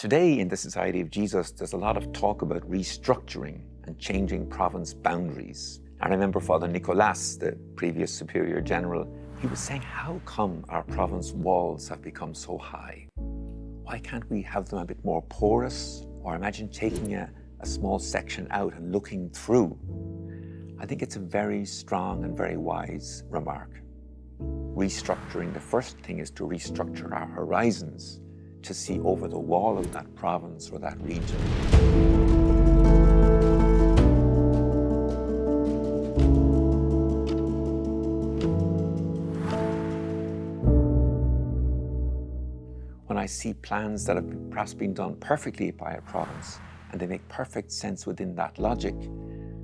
Today in the Society of Jesus, there's a lot of talk about restructuring and changing province boundaries. I remember Father Nicolas, the previous Superior General, he was saying, how come our province walls have become so high? Why can't we have them a bit more porous? Or imagine taking a small section out and looking through. I think it's a very strong and very wise remark. Restructuring, the first thing is to restructure our horizons, to see over the wall of that province or that region. When I see plans that have perhaps been done perfectly by a province and they make perfect sense within that logic,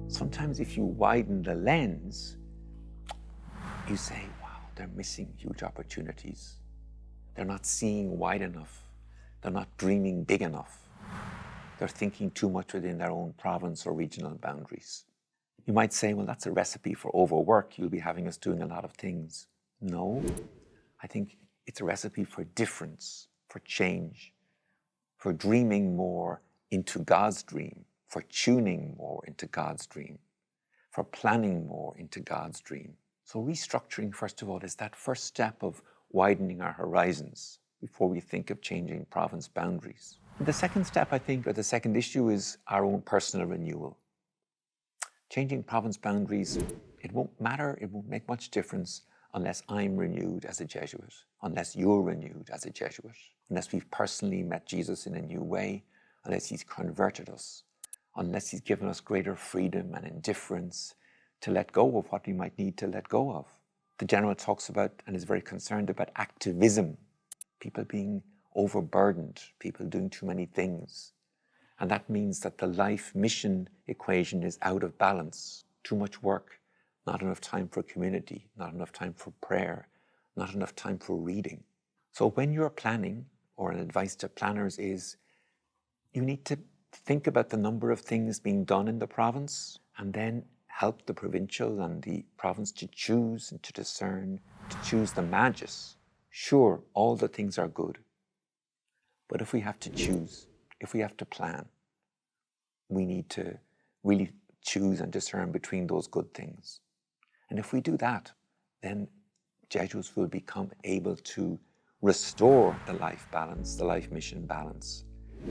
sometimes if you widen the lens, you say, wow, they're missing huge opportunities. They're not seeing wide enough. They're not dreaming big enough. They're thinking too much within their own province or regional boundaries. You might say, well, that's a recipe for overwork. You'll be having us doing a lot of things. No, I think it's a recipe for difference, for change, for dreaming more into God's dream, for tuning more into God's dream, for planning more into God's dream. So restructuring, first of all, is that first step of widening our horizons before we think of changing province boundaries. The second step, I think, or the second issue, is our own personal renewal. Changing province boundaries, it won't matter, it won't make much difference unless I'm renewed as a Jesuit, unless you're renewed as a Jesuit, unless we've personally met Jesus in a new way, unless he's converted us, unless he's given us greater freedom and indifference to let go of what we might need to let go of. The General talks about and is very concerned about activism, people being overburdened, people doing too many things. And that means that the life-mission equation is out of balance. Too much work, not enough time for community, not enough time for prayer, not enough time for reading. So when you're planning, or an advice to planners is, you need to think about the number of things being done in the province and then help the provincial and the province to choose and to discern, to choose the magis. Sure, all the things are good. But if we have to choose, if we have to plan, we need to really choose and discern between those good things. And if we do that, then Jesuits will become able to restore the life balance, the life mission balance.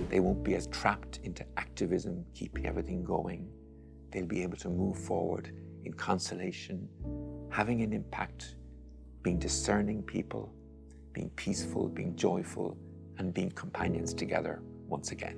They won't be as trapped into activism, keeping everything going. They'll be able to move forward in consolation, having an impact, being discerning people, being peaceful, being joyful, and being companions together once again.